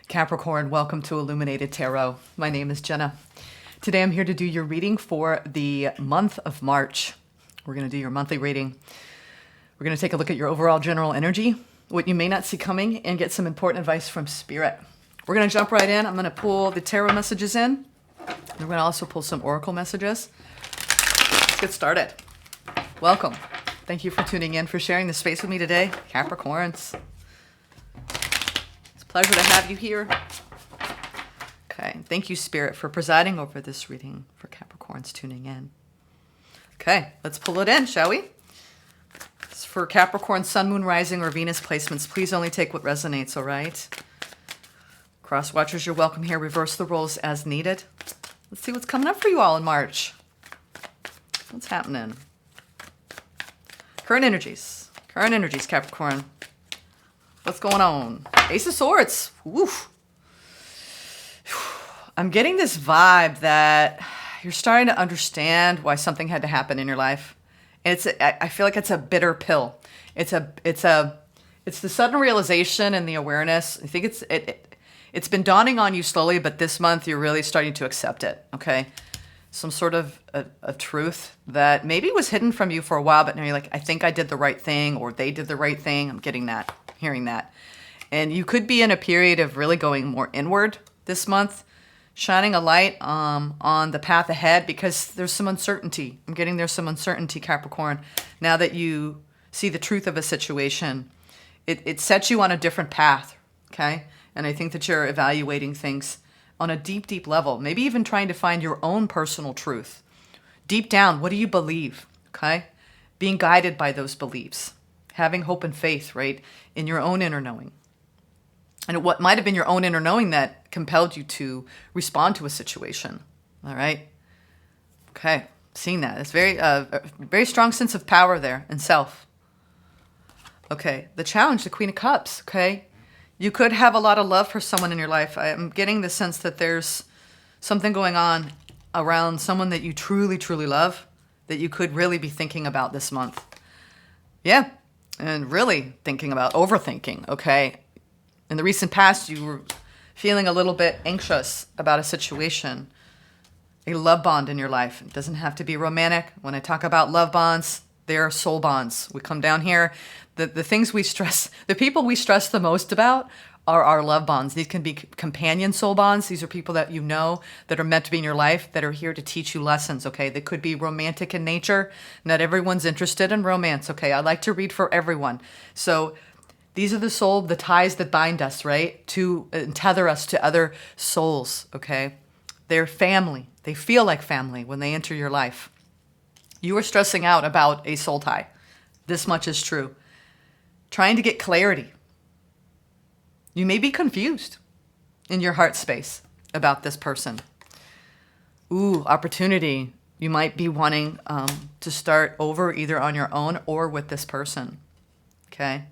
Capricorn, welcome to Illuminated Tarot. My name is Jenna. Today I'm here to do your reading for the month of March. We're going to do your monthly reading. We're going to take a look at your overall general energy, what you may not see coming, and get some important advice from Spirit. We're going to jump right in. I'm going to pull the tarot messages in. We're going to also pull some oracle messages. Let's get started. Welcome. Thank you for tuning in, for sharing the space with me today, Capricorns. Pleasure to have you here. Okay, thank you, Spirit, for presiding over this reading for Capricorns tuning in. Okay, let's pull it in, shall we? It's for Capricorn, Sun, Moon, Rising, or Venus placements. Please only take what resonates, all right? Cross watchers, you're welcome here. Reverse the roles as needed. Let's see what's coming up for you all in March. What's happening? Current energies, Capricorn. What's going on? Ace of Swords. Woof. I'm getting this vibe that you're starting to understand why something had to happen in your life. And I feel like it's a bitter pill. It's the sudden realization and the awareness. I think it's been dawning on you slowly, but this month you're really starting to accept it. Okay, some sort of a truth that maybe was hidden from you for a while, but now you're like, I think I did the right thing, or they did the right thing. I'm getting that. Hearing that. And you could be in a period of really going more inward this month, shining a light on the path ahead, because there's some uncertainty. I'm getting there's some uncertainty, Capricorn. Now that you see the truth of a situation, it sets you on a different path, okay? And I think that you're evaluating things on a deep, deep level, maybe even trying to find your own personal truth. Deep down, what do you believe, okay? Being guided by those beliefs. Having hope and faith, right, in your own inner knowing. And what might have been your own inner knowing that compelled you to respond to a situation, all right? Okay, seeing that. It's a very strong sense of power there and self. Okay, the challenge, the Queen of Cups, okay? You could have a lot of love for someone in your life. I'm getting the sense that there's something going on around someone that you truly, truly love that you could really be thinking about this month. Yeah. And really thinking about overthinking, okay? In the recent past, you were feeling a little bit anxious about a situation, a love bond in your life. It doesn't have to be romantic. When I talk about love bonds, they are soul bonds. We come down here, the things we stress, the people we stress the most about are our love bonds. These can be companion soul bonds. These are people that you know that are meant to be in your life, that are here to teach you lessons, okay? They could be romantic in nature. Not everyone's interested in romance, okay? I like to read for everyone. So these are the ties that bind us, right? To tether us to other souls, okay? They're family. They feel like family when they enter your life. You are stressing out about a soul tie. This much is true. Trying to get clarity. You may be confused in your heart space about this person. Ooh, opportunity. You might be wanting to start over either on your own or with this person. Okay.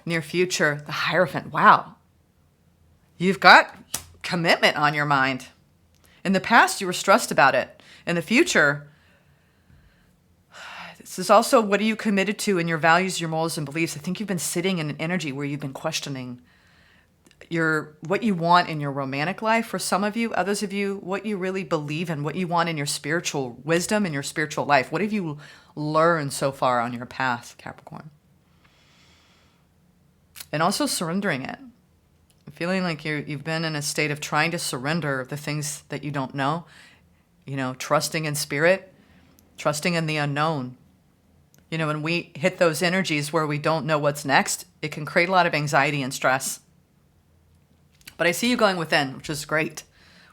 Near future, the Hierophant. Wow. You've got commitment on your mind. In the past, you were stressed about it. In the future, this is also what are you committed to in your values, your morals, and beliefs. I think you've been sitting in an energy where you've been questioning what you want in your romantic life for some of you. Others of you, what you really believe in, what you want in your spiritual wisdom, in your spiritual life. What have you learned so far on your path, Capricorn? And also surrendering it. Feeling like you've been in a state of trying to surrender the things that you don't know. You know, trusting in spirit, trusting in the unknown. You know, when we hit those energies where we don't know what's next, it can create a lot of anxiety and stress. But I see you going within, which is great.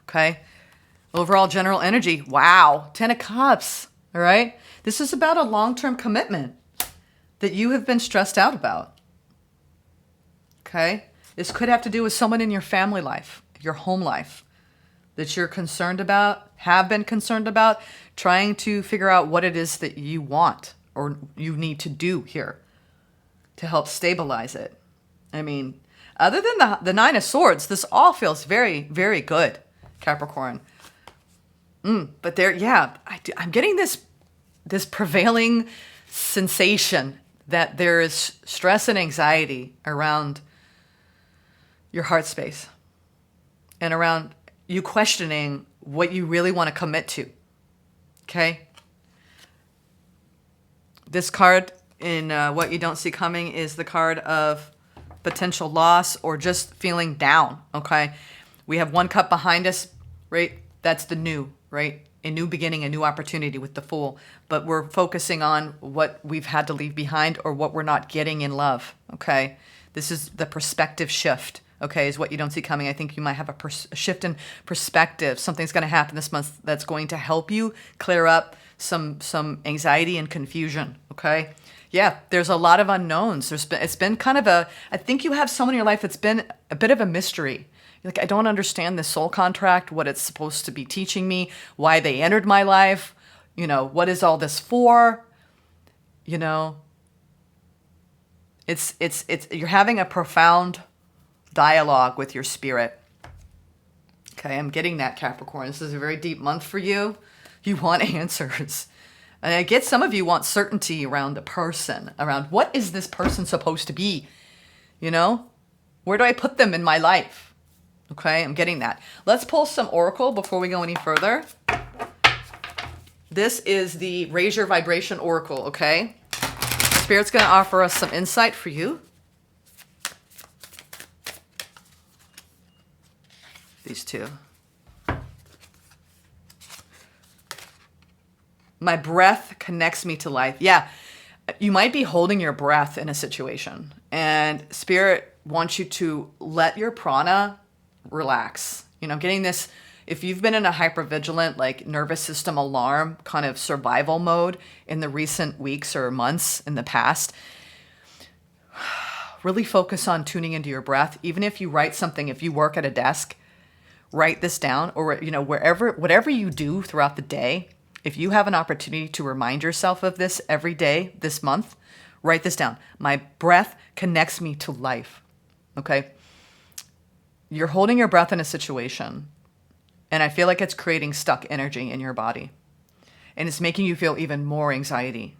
Okay? Overall general energy. Wow. 10 of Cups. All right? This is about a long-term commitment that you have been stressed out about. Okay? This could have to do with someone in your family life, your home life, that you're concerned about, have been concerned about, trying to figure out what it is that you want or you need to do here to help stabilize it. I mean, other than the Nine of Swords, this all feels very, very good, Capricorn. But I'm getting this prevailing sensation that there is stress and anxiety around your heart space and around you questioning what you really want to commit to. Okay? This card in What You Don't See Coming is the card of potential loss or just feeling down. Okay? We have one cup behind us, right? That's the new, right? A new beginning, a new opportunity with the Fool. But we're focusing on what we've had to leave behind or what we're not getting in love. Okay? This is the perspective shift. Okay, is what you don't see coming. I think you might have a shift in perspective. Something's going to happen this month that's going to help you clear up some anxiety and confusion. Okay, yeah, there's a lot of unknowns. It's been kind of I think you have someone in your life that's been a bit of a mystery. You're like, I don't understand this soul contract, what it's supposed to be teaching me, why they entered my life. You know, what is all this for? You know, it's you're having a profound dialogue with your spirit. Okay, I'm getting that, Capricorn. This is a very deep month for you. You want answers. And I get some of you want certainty around the person, around what is this person supposed to be? You know, where do I put them in my life? Okay, I'm getting that. Let's pull some Oracle before we go any further. This is the Raise Your Vibration Oracle, okay? Spirit's going to offer us some insight for you. These two. My breath connects me to life. Yeah, you might be holding your breath in a situation, and Spirit wants you to let your prana relax. You know, getting this, if you've been in a hypervigilant, like nervous system alarm kind of survival mode in the recent weeks or months in the past, really focus on tuning into your breath. Even if you write something, if you work at a desk, write this down, or, you know, whatever you do throughout the day, if you have an opportunity to remind yourself of this every day this month, write this down. My breath connects me to life. Okay? You're holding your breath in a situation, and I feel like it's creating stuck energy in your body. And it's making you feel even more anxiety.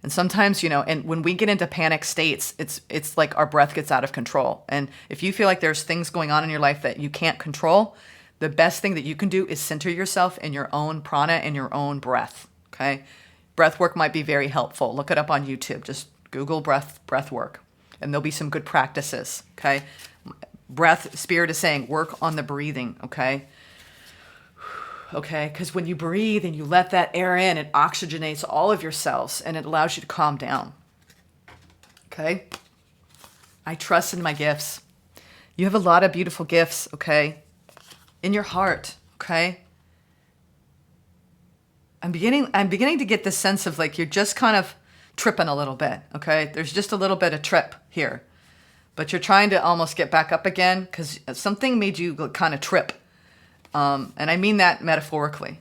And sometimes, you know, and when we get into panic states, it's like our breath gets out of control. And if you feel like there's things going on in your life that you can't control, the best thing that you can do is center yourself in your own prana and your own breath. Okay? Breath work might be very helpful. Look it up on YouTube. Just Google breath work, and there'll be some good practices. Okay? Breath, Spirit is saying, work on the breathing. Okay? Okay, because when you breathe and you let that air in, it oxygenates all of your cells and it allows you to calm down. Okay? I trust in my gifts. You have a lot of beautiful gifts, okay? In your heart, okay? I'm beginning to get this sense of like you're just kind of tripping a little bit, okay? There's just a little bit of trip here. But you're trying to almost get back up again because something made you kind of trip. And I mean that metaphorically.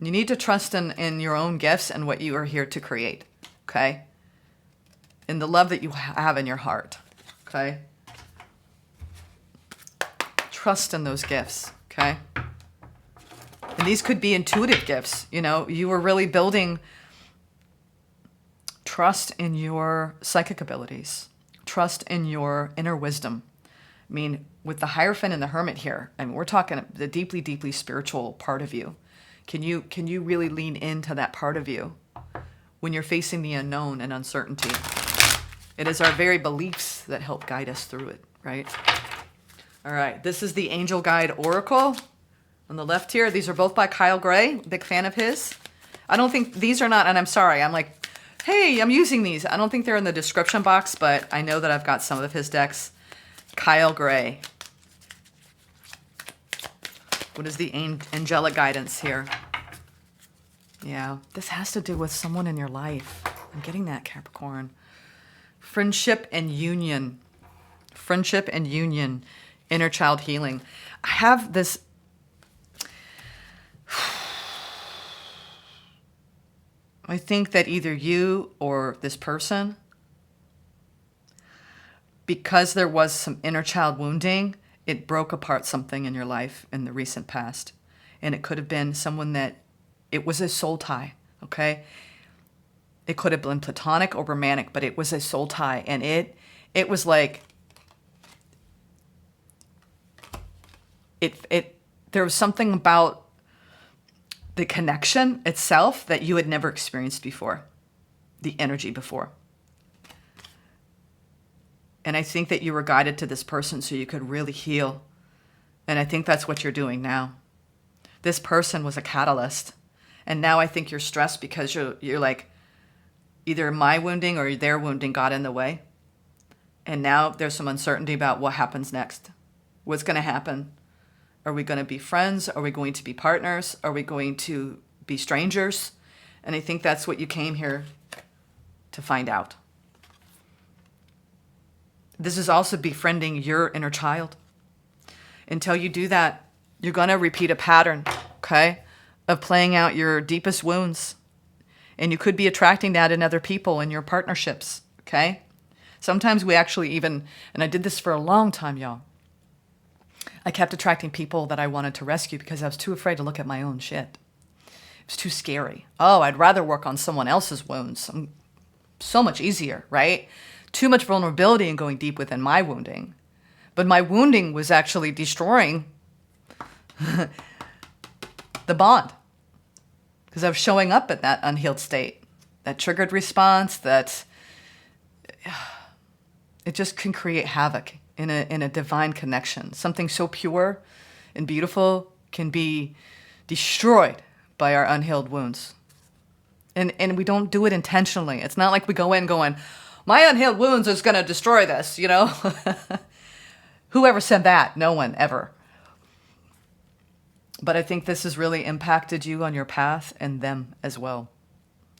You need to trust in your own gifts and what you are here to create, okay? In the love that you have in your heart, okay? Trust in those gifts, okay? And these could be intuitive gifts, you know? You were really building trust in your psychic abilities, trust in your inner wisdom. I mean, with the Hierophant and the Hermit here, I mean, we're talking the deeply, deeply spiritual part of you. Can you really lean into that part of you when you're facing the unknown and uncertainty? It is our very beliefs that help guide us through it, right? All right, this is the Angel Guide Oracle on the left here. These are both by Kyle Gray, big fan of his. I don't think these are not, and I'm sorry, I'm like, hey, I'm using these. I don't think they're in the description box, but I know that I've got some of his decks. Kyle Gray. What is the angelic guidance here? Yeah, this has to do with someone in your life. I'm getting that, Capricorn. Friendship and union. Friendship and union. Inner child healing. I have this... I think that either you or this person, because there was some inner child wounding, it broke apart something in your life in the recent past. And it could have been someone that, it was a soul tie, okay? It could have been platonic or romantic, but it was a soul tie. And it was like, there was something about the connection itself that you had never experienced before, the energy before. And I think that you were guided to this person so you could really heal. And I think that's what you're doing now. This person was a catalyst. And now I think you're stressed because you're like, either my wounding or their wounding got in the way. And now there's some uncertainty about what happens next. What's going to happen? Are we going to be friends? Are we going to be partners? Are we going to be strangers? And I think that's what you came here to find out. This is also befriending your inner child. Until you do that, you're going to repeat a pattern, okay, of playing out your deepest wounds. And you could be attracting that in other people in your partnerships, okay? Sometimes we actually even, and I did this for a long time, y'all. I kept attracting people that I wanted to rescue because I was too afraid to look at my own shit. It was too scary. Oh, I'd rather work on someone else's wounds. So much easier, right? Too much vulnerability in going deep within my wounding. But my wounding was actually destroying the bond. Because I was showing up in that unhealed state. That triggered response, that it just can create havoc in a divine connection. Something so pure and beautiful can be destroyed by our unhealed wounds. And we don't do it intentionally. It's not like we go in going, my unhealed wounds is going to destroy this, you know? Whoever said that? No one, ever. But I think this has really impacted you on your path and them as well.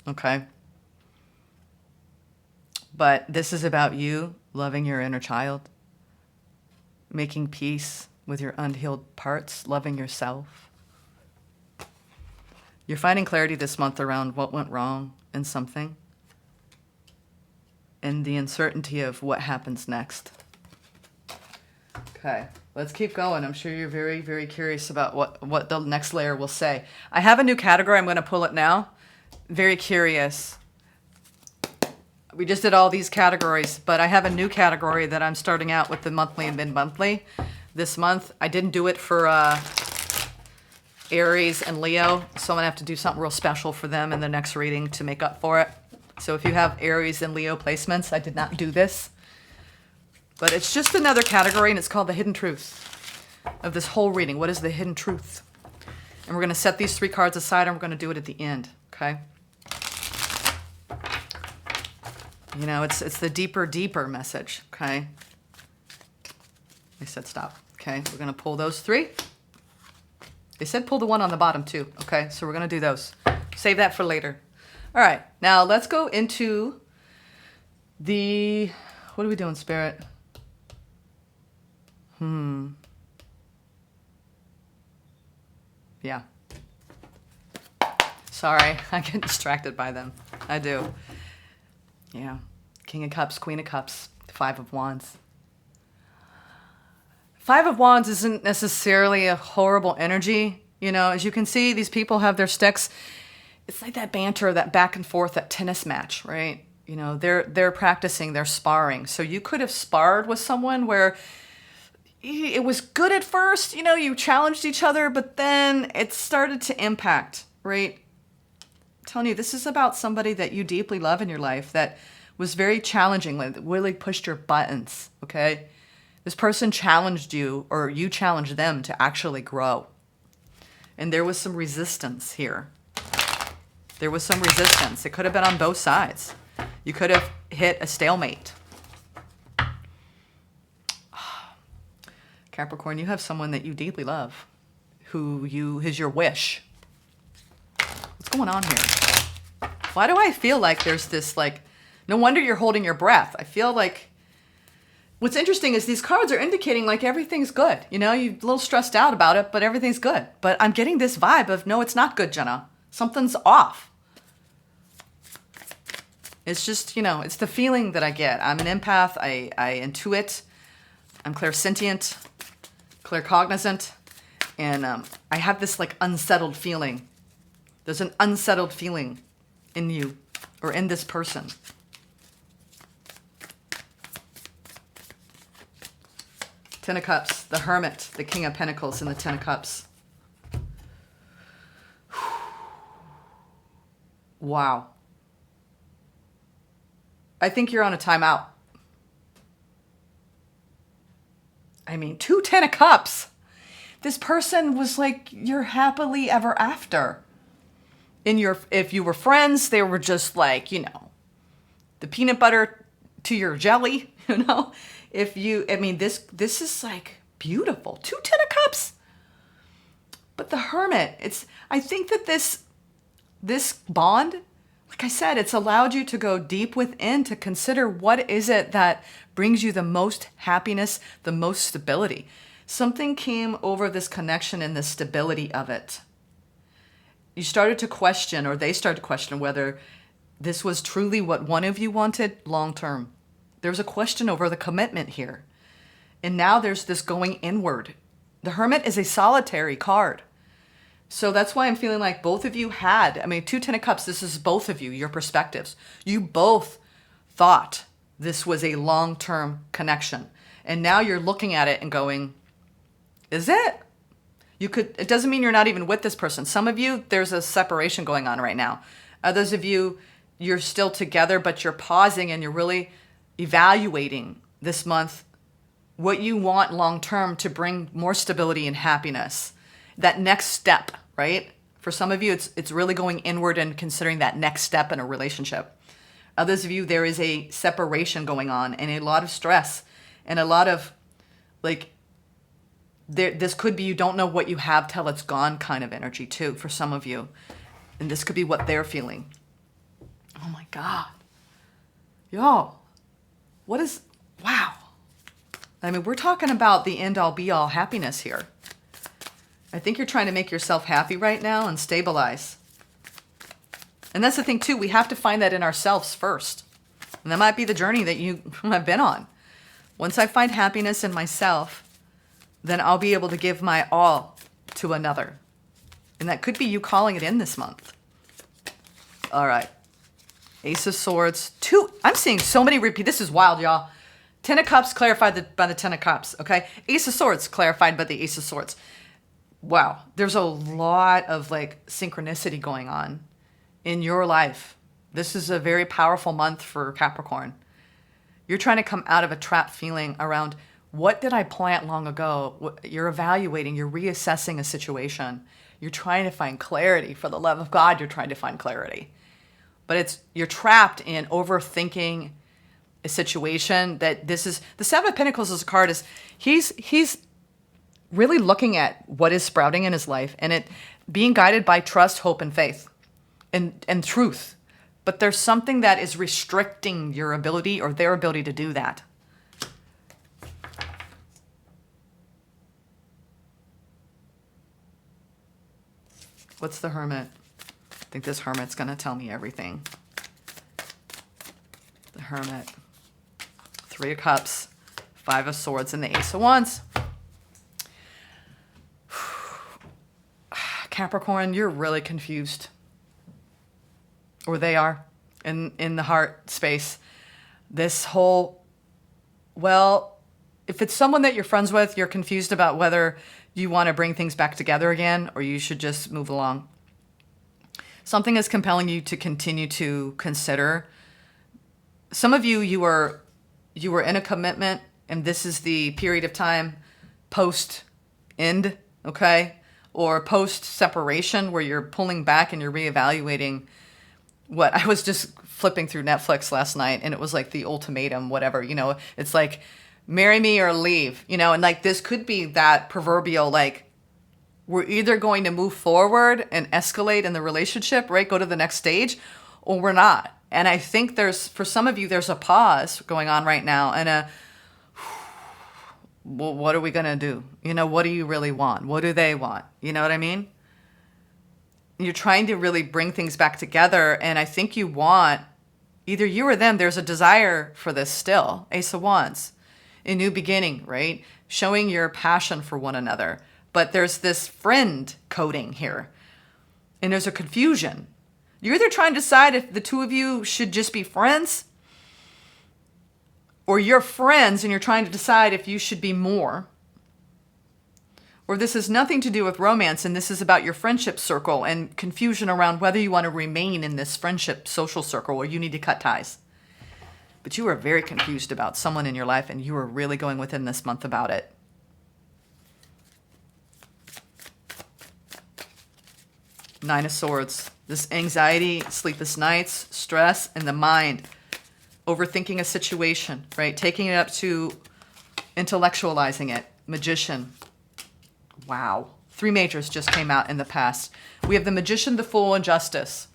Okay? But this is about you loving your inner child, making peace with your unhealed parts, loving yourself. You're finding clarity this month around what went wrong in something and the uncertainty of what happens next. Okay, let's keep going. I'm sure you're very, very curious about what the next layer will say. I have a new category. I'm going to pull it now. Very curious. We just did all these categories, but I have a new category that I'm starting out with the monthly and mid-monthly this month. I didn't do it for Aries and Leo, so I'm going to have to do something real special for them in the next reading to make up for it. So if you have Aries and Leo placements, I did not do this. But it's just another category, and it's called the hidden truth of this whole reading. What is the hidden truth? And we're going to set these 3 cards aside, and we're going to do it at the end, okay? You know, it's the deeper, deeper message, okay? They said stop, okay? We're going to pull those 3. They said pull the one on the bottom, too, okay? So we're going to do those. Save that for later. All right, now let's go into the... What are we doing, Spirit? Yeah. Sorry, I get distracted by them. I do. Yeah. King of Cups, Queen of Cups, 5 of Wands. 5 of Wands isn't necessarily a horrible energy. You know, as you can see, these people have their sticks. It's like that banter, that back and forth, that tennis match, right? You know, they're practicing, they're sparring. So you could have sparred with someone where it was good at first, you know, you challenged each other, but then it started to impact, right? I'm telling you, this is about somebody that you deeply love in your life that was very challenging, like really pushed your buttons, okay? This person challenged you, or you challenged them to actually grow. And there was some resistance here. There was some resistance. It could have been on both sides. You could have hit a stalemate. Capricorn, you have someone that you deeply love, who is your wish. What's going on here? Why do I feel like there's this, like, no wonder you're holding your breath. I feel like what's interesting is these cards are indicating like everything's good. You know, you're a little stressed out about it, but everything's good. But I'm getting this vibe of, no, it's not good, Jenna. Something's off. It's just, you know, it's the feeling that I get. I'm an empath. I intuit. I'm clairsentient, claircognizant. And I have this like unsettled feeling. There's an unsettled feeling in you or in this person. Ten of Cups, the Hermit, the King of Pentacles, and the Ten of Cups. Wow. I think you're on a timeout. I mean, 2 Ten of Cups. This person was like your happily ever after. If you were friends, they were just like, the peanut butter to your jelly, This is like beautiful. 2 Ten of Cups. But the Hermit, I think that this bond, like I said, it's allowed you to go deep within to consider what is it that brings you the most happiness, the most stability. Something came over this connection and the stability of it. You started to question, or they started to question, whether this was truly what one of you wanted long term. There was a question over the commitment here. And now there's this going inward. The Hermit is a solitary card. So that's why I'm feeling like both of you 2 Ten of Cups, this is both of you, your perspectives. You both thought this was a long-term connection. And now you're looking at it and going, is it? It doesn't mean you're not even with this person. Some of you, there's a separation going on right now. Others of you, you're still together, but you're pausing and you're really evaluating this month what you want long-term to bring more stability and happiness. That next step, right? For some of you, it's really going inward and considering that next step in a relationship. Others of you, there is a separation going on and a lot of stress and a lot of this could be you don't know what you have till it's gone kind of energy too for some of you. And this could be what they're feeling. Oh my God. Y'all, wow. We're talking about the end all be all happiness here. I think you're trying to make yourself happy right now and stabilize. And that's the thing too, we have to find that in ourselves first. And that might be the journey that you have been on. Once I find happiness in myself, then I'll be able to give my all to another. And that could be you calling it in this month. All right. Ace of Swords. I'm seeing so many repeat. This is wild, y'all. Ten of Cups clarified by the Ten of Cups, okay? Ace of Swords clarified by the Ace of Swords. Wow. There's a lot of synchronicity going on in your life. This is a very powerful month for Capricorn. You're trying to come out of a trapped feeling around what did I plant long ago? You're evaluating, you're reassessing a situation. You're trying to find clarity. For the love of God, you're trying to find clarity. But you're trapped in overthinking a situation that this is, the Seven of Pentacles as a card is, he's really looking at what is sprouting in his life and it being guided by trust, hope, and faith and truth. But there's something that is restricting your ability or their ability to do that. What's the Hermit? I think this Hermit's going to tell me everything. The Hermit. 3 of Cups. 5 of Swords and the Ace of Wands. Capricorn, you're really confused. Or they are in the heart space. This whole, if it's someone that you're friends with, you're confused about whether you want to bring things back together again or you should just move along. Something is compelling you to continue to consider. Some of you were in a commitment and this is the period of time post-end, okay? Or post-separation where you're pulling back and you're reevaluating. I was just flipping through Netflix last night and it was like the ultimatum, whatever, it's like, marry me or leave, and this could be that proverbial, we're either going to move forward and escalate in the relationship, right? Go to the next stage, or we're not. And I think for some of you, there's a pause going on right now and well, what are we going to do? What do you really want? What do they want? You know what I mean? You're trying to really bring things back together. And I think you want, either you or them, there's a desire for this still. Ace of Wands, a new beginning, right? Showing your passion for one another. But there's this friend coding here. And there's a confusion. You're either trying to decide if the two of you should just be friends, or you're friends and you're trying to decide if you should be more. Or this has nothing to do with romance, and this is about your friendship circle and confusion around whether you want to remain in this friendship social circle or you need to cut ties. But you are very confused about someone in your life, and you are really going within this month about it. Nine of Swords. This anxiety, sleepless nights, stress in the mind, overthinking a situation, right? Taking it up to intellectualizing it. Magician. Wow. 3 majors just came out in the past. We have the Magician, the Fool, and Justice.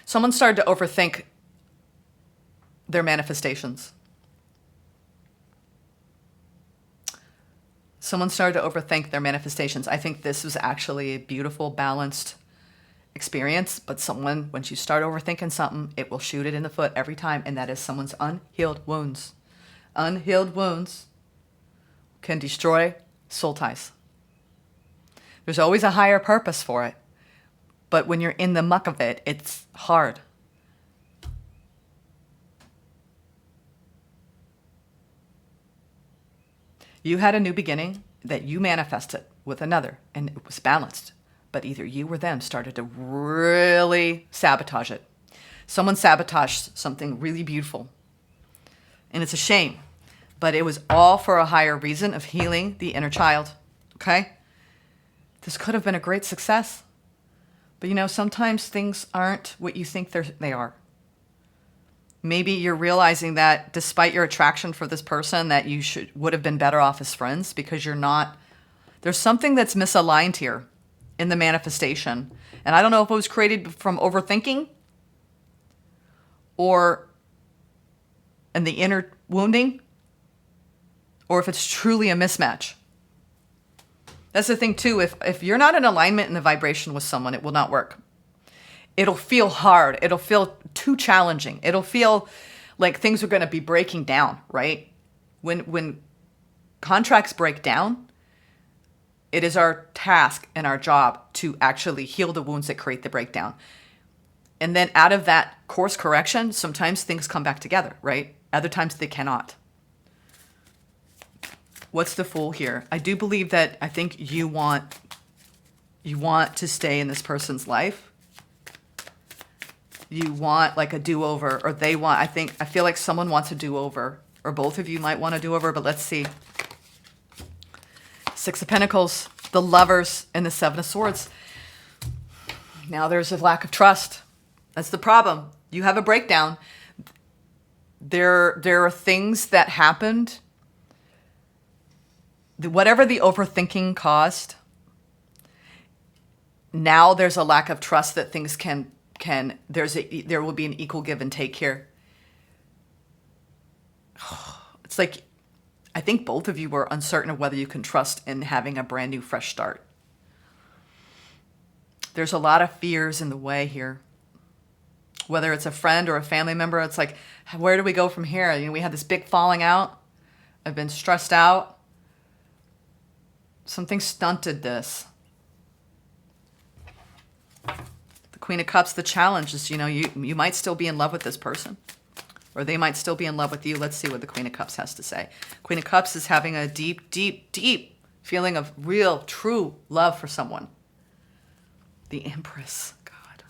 Someone started to overthink their manifestations. Someone started to overthink their manifestations. I think this was actually a beautiful, balanced experience, but someone, when you start overthinking something, it will shoot it in the foot every time, and that is someone's unhealed wounds. Unhealed wounds can destroy soul ties. There's always a higher purpose for it, but when you're in the muck of it, it's hard. You had a new beginning that you manifested with another, and it was balanced. But either you or them started to really sabotage it. Someone sabotaged something really beautiful. And it's a shame. But it was all for a higher reason of healing the inner child. Okay? This could have been a great success. But you know, sometimes things aren't what you think they are. Maybe you're realizing that despite your attraction for this person, that you would have been better off as friends because you're not. There's something that's misaligned here in the manifestation. And I don't know if it was created from overthinking or in the inner wounding, or if it's truly a mismatch. That's the thing too. If you're not in alignment in the vibration with someone, it will not work. It'll feel hard. It'll feel too challenging. It'll feel like things are going to be breaking down, right? When contracts break down, it is our task and our job to actually heal the wounds that create the breakdown. And then out of that course correction, sometimes things come back together, right? Other times they cannot. What's the Fool here? I do believe that I think you want to stay in this person's life. You want like a do-over, or they want, I feel like someone wants a do-over, or both of you might want a do-over, but let's see. 6 of Pentacles, the Lovers, and the 7 of Swords. Now there's a lack of trust. That's the problem. You have a breakdown. There are things that happened. Whatever the overthinking caused, now there's a lack of trust that things there will be an equal give and take here. It's like, I think both of you were uncertain of whether you can trust in having a brand new fresh start. There's a lot of fears in the way here. Whether it's a friend or a family member, it's like, where do we go from here? You know, we had this big falling out. I've been stressed out. Something stunted this. Queen of Cups, the challenge is, you know, you might still be in love with this person, or they might still be in love with you. Let's see what the Queen of Cups has to say. Queen of Cups is having a deep, deep, deep feeling of real, true love for someone. The Empress, God.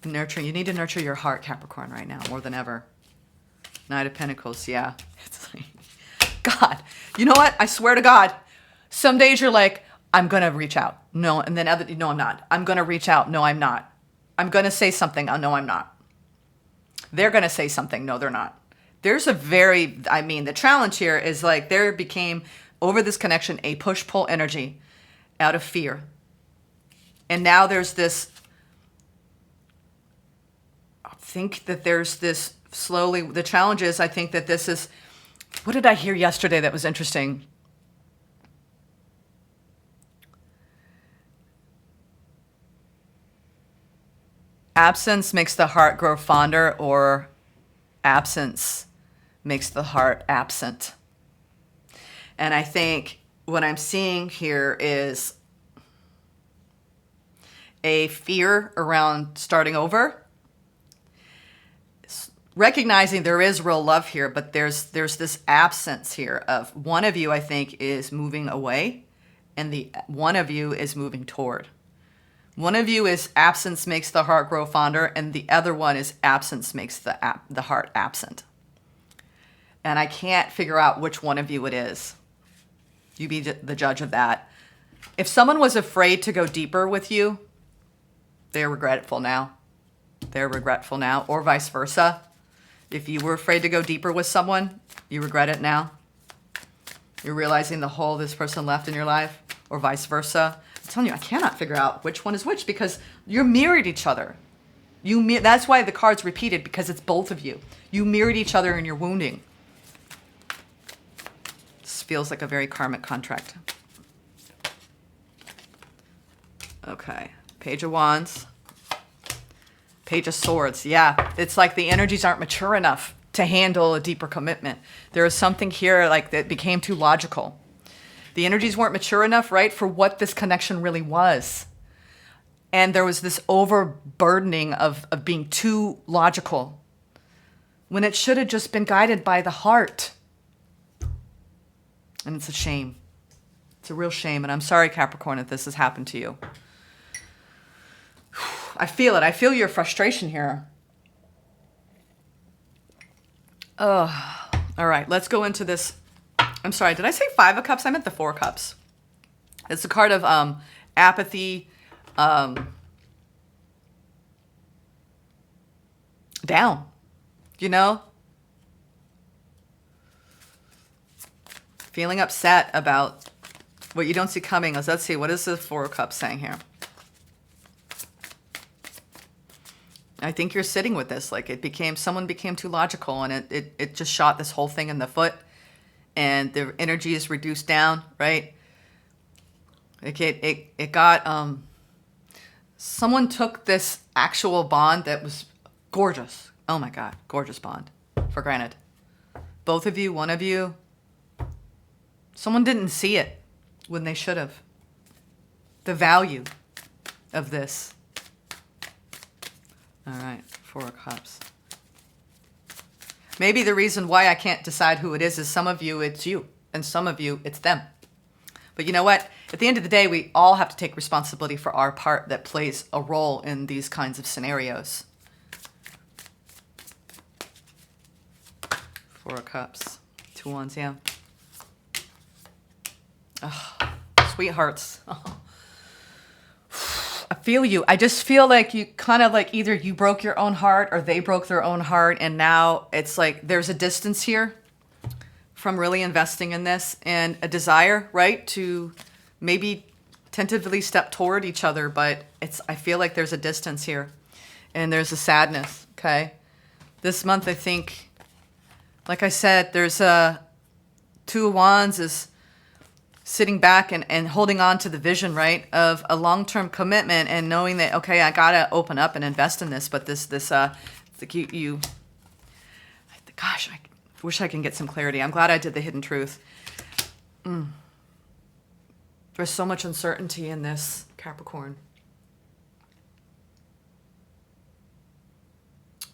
Nurturing, you need to nurture your heart, Capricorn, right now, more than ever. Knight of Pentacles, yeah. It's like, God, you know what? I swear to God, some days you're like, I'm going to reach out. No, and then no, I'm not. I'm going to reach out. No, I'm not. I'm going to say something. Oh, no, I'm not. They're going to say something. No, they're not. There's the challenge here is like there became, over this connection, a push-pull energy out of fear. And now there's this, I think that there's this slowly, the challenge is, I think that this is, what did I hear yesterday that was interesting? Absence makes the heart grow fonder, or absence makes the heart absent. And I think what I'm seeing here is a fear around starting over. recognizing there is real love here, but there's this absence here of one of you, I think, is moving away, and the one of you is moving toward. One of you is absence makes the heart grow fonder, and the other one is absence makes the heart absent. And I can't figure out which one of you it is. You be the judge of that. If someone was afraid to go deeper with you, they're regretful now. They're regretful now, or vice versa. If you were afraid to go deeper with someone, you regret it now. You're realizing the hole this person left in your life, or vice versa. I'm telling you, I cannot figure out which one is which because you're mirrored each other. That's why the card's repeated, because it's both of you. You mirrored each other in your wounding. This feels like a very karmic contract. Okay, Page of Wands. Page of Swords. Yeah, it's like the energies aren't mature enough to handle a deeper commitment. There is something here like that became too logical. The energies weren't mature enough, right, for what this connection really was. And there was this overburdening of being too logical when it should have just been guided by the heart. And it's a shame. It's a real shame. And I'm sorry, Capricorn, that this has happened to you. I feel it. I feel your frustration here. Oh, all right. Let's go into this. I'm sorry. Did I say 5 of Cups? I meant the 4 of Cups. It's a card of apathy, down, you know? Feeling upset about what you don't see coming. Let's see. What is the 4 of Cups saying here? I think you're sitting with this. Like someone became too logical, and it just shot this whole thing in the foot, and the energy is reduced down, right? It got, someone took this actual bond that was gorgeous. Oh my God, gorgeous bond for granted. Both of you, one of you, someone didn't see it when they should have. The value of this. All right, 4 of Cups. Maybe the reason why I can't decide who it is some of you, it's you, and some of you, it's them. But you know what? At the end of the day, we all have to take responsibility for our part that plays a role in these kinds of scenarios. 4 of Cups. 2 Wands, yeah. Oh, sweethearts. Oh. I feel you. I just feel like you kind of like either you broke your own heart or they broke their own heart. And now it's like there's a distance here from really investing in this and a desire, right, to maybe tentatively step toward each other. But I feel like there's a distance here and there's a sadness. Okay. This month, I think, like I said, there's a 2 of Wands is sitting back and holding on to the vision, right, of a long-term commitment and knowing that, okay, I got to open up and invest in this. But gosh, I wish I can get some clarity. I'm glad I did the hidden truth. There's so much uncertainty in this, Capricorn.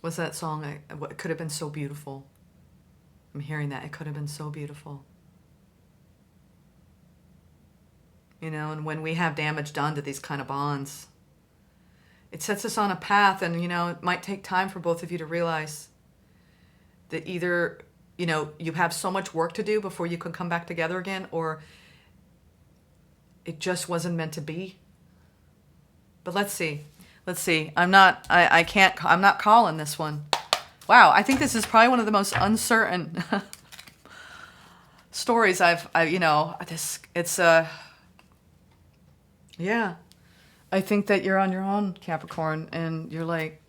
What's that song? It could have been so beautiful. I'm hearing that. It could have been so beautiful. You know, and when we have damage done to these kind of bonds, it sets us on a path, and, you know, it might take time for both of you to realize that either, you know, you have so much work to do before you can come back together again, or it just wasn't meant to be. But let's see. I'm not calling this one. Wow, I think this is probably one of the most uncertain stories yeah, I think that you're on your own, Capricorn, and you're like,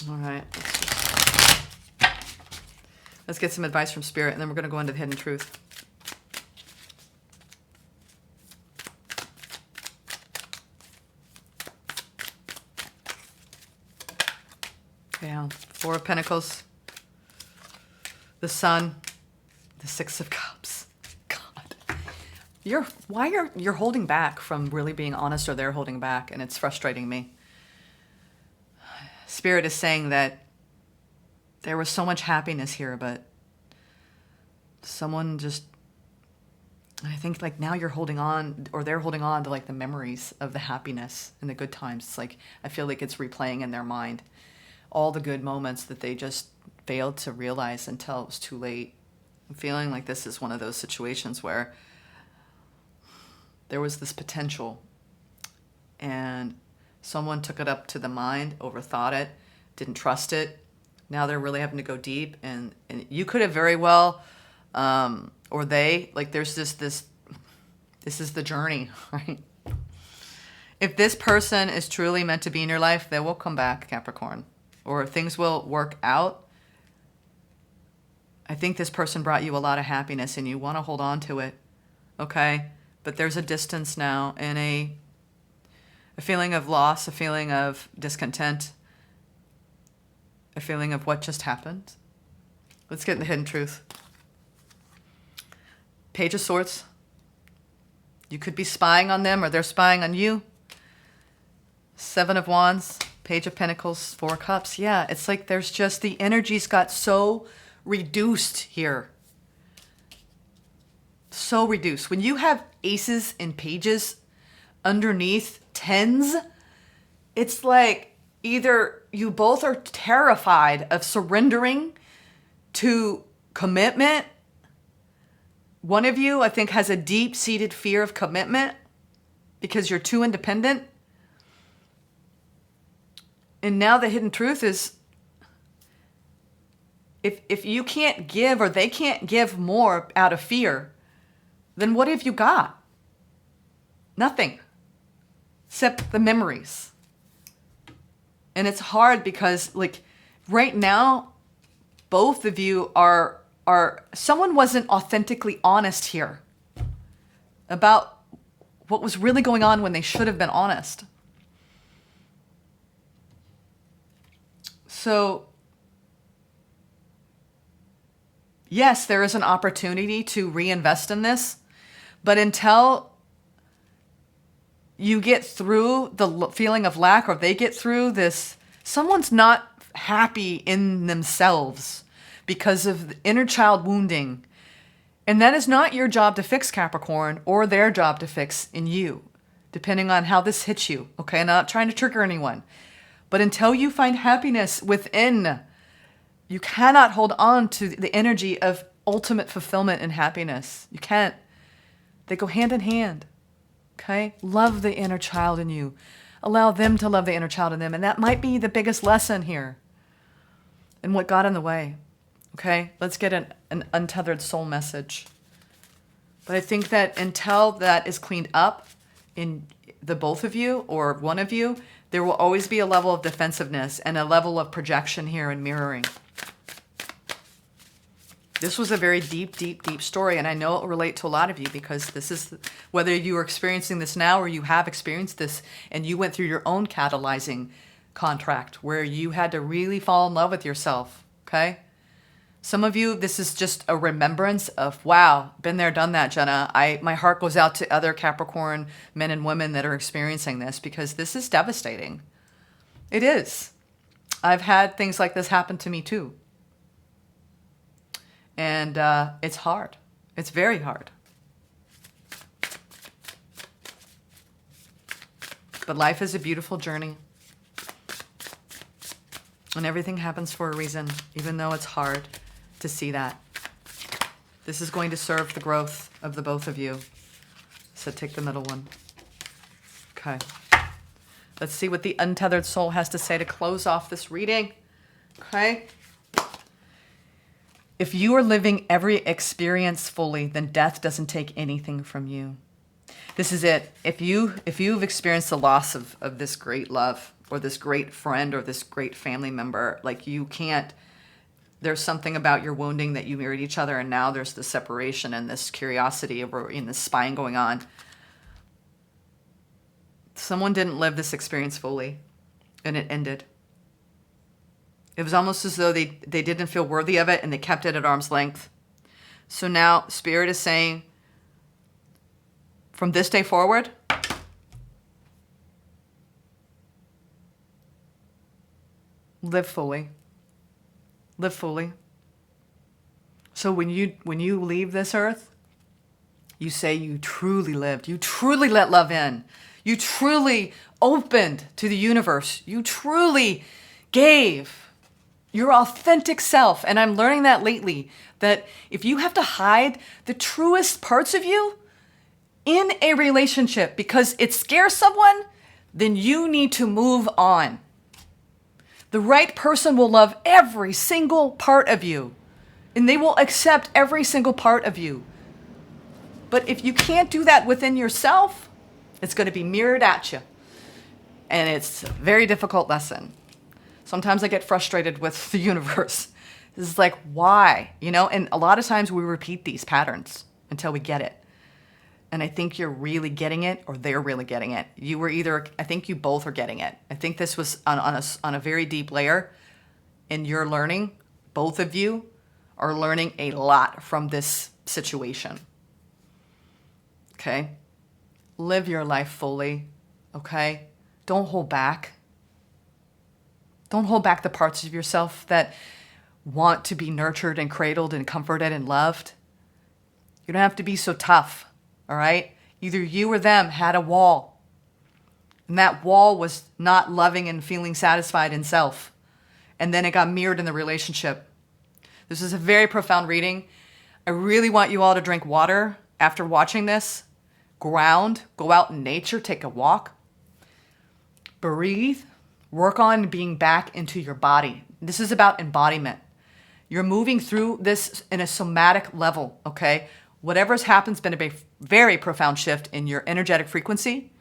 all right, let's get some advice from Spirit, and then we're going to go into the hidden truth. Yeah, 4 of Pentacles, the Sun, the 6 of Cups. God, You're holding back from really being honest, or they're holding back, and it's frustrating me. Spirit is saying that there was so much happiness here, but someone just, I think like now you're holding on, or they're holding on to like the memories of the happiness and the good times. It's like, I feel like it's replaying in their mind all the good moments that they just failed to realize until it was too late. I'm feeling like this is one of those situations where there was this potential and someone took it up to the mind, overthought it, didn't trust it. Now they're really having to go deep, and you could have very well, or they, like there's this is the journey, right? If this person is truly meant to be in your life, they will come back, Capricorn, or things will work out. I think this person brought you a lot of happiness and you want to hold on to it, okay? But there's a distance now and a feeling of loss, a feeling of discontent, a feeling of what just happened. Let's get in the hidden truth. Page of Swords. You could be spying on them or they're spying on you. Seven of Wands, Page of Pentacles, Four of Cups. Yeah, it's like there's just the energies got so reduced here. So reduced. When you have aces and pages underneath tens, it's like either you both are terrified of surrendering to commitment. One of you, I think, has a deep-seated fear of commitment because you're too independent. And now the hidden truth is, if you can't give or they can't give more out of fear, then what have you got? Nothing. Except the memories. And it's hard because, like, right now, both of you are someone wasn't authentically honest here about what was really going on when they should have been honest. So, yes, there is an opportunity to reinvest in this, but until you get through the feeling of lack, or they get through this, someone's not happy in themselves because of the inner child wounding. And that is not your job to fix, Capricorn, or their job to fix in you, depending on how this hits you. Okay, I'm not trying to trigger anyone. But until you find happiness within, you cannot hold on to the energy of ultimate fulfillment and happiness. You can't. They go hand in hand. Okay? Love the inner child in you. Allow them to love the inner child in them. And that might be the biggest lesson here. And what got in the way. Okay? Let's get an untethered soul message. But I think that until that is cleaned up in the both of you or one of you, there will always be a level of defensiveness and a level of projection here and mirroring. This was a very deep, deep, deep story, and I know it will relate to a lot of you because this is, whether you are experiencing this now or you have experienced this and you went through your own catalyzing contract where you had to really fall in love with yourself, okay? Some of you, this is just a remembrance of, wow, been there, done that, Jenna. My heart goes out to other Capricorn men and women that are experiencing this because this is devastating. It is. I've had things like this happen to me too. And it's hard. It's very hard. But life is a beautiful journey. And everything happens for a reason, even though it's hard to see that. This is going to serve the growth of the both of you. So take the middle one. Okay. Let's see what the untethered soul has to say to close off this reading. Okay. If you are living every experience fully, then death doesn't take anything from you. This is it. If you've experienced the loss of this great love or this great friend or this great family member, like you can't, there's something about your wounding that you married each other and now there's this separation and this curiosity over in this spying going on. Someone didn't live this experience fully and it ended. It was almost as though they didn't feel worthy of it and they kept it at arm's length. So now Spirit is saying, from this day forward, live fully. Live fully. So when you leave this earth, you say you truly lived. You truly let love in. You truly opened to the universe. You truly gave your authentic self. And I'm learning that lately, that if you have to hide the truest parts of you in a relationship because it scares someone, then you need to move on. The right person will love every single part of you, and they will accept every single part of you. But if you can't do that within yourself, it's going to be mirrored at you. And it's a very difficult lesson. Sometimes I get frustrated with the universe. This is like, why? You know, and a lot of times we repeat these patterns until we get it. And I think you're really getting it, or they're really getting it. You were either, I think you both are getting it. I think this was on a very deep layer, and you're learning, both of you are learning a lot from this situation. Okay? Live your life fully, okay? Don't hold back. Don't hold back the parts of yourself that want to be nurtured and cradled and comforted and loved. You don't have to be so tough, all right? Either you or them had a wall, and that wall was not loving and feeling satisfied in self, and then it got mirrored in the relationship. This is a very profound reading. I really want you all to drink water after watching this. Ground, go out in nature, take a walk. Breathe, work on being back into your body. This is about embodiment. You're moving through this in a somatic level, okay? Whatever's happened's been a very profound shift in your energetic frequency,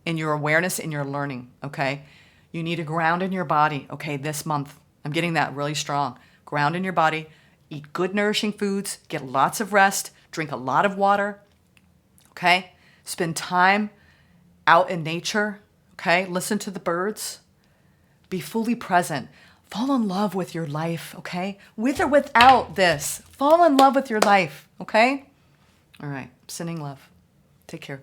in your awareness, in your learning, okay? You need to ground in your body, okay, this month. I'm getting that really strong. Ground in your body, eat good nourishing foods, get lots of rest, drink a lot of water, okay? Spend time out in nature, okay? Listen to the birds. Be fully present. Fall in love with your life, okay? With or without this, fall in love with your life, okay? All right, sending love. Take care.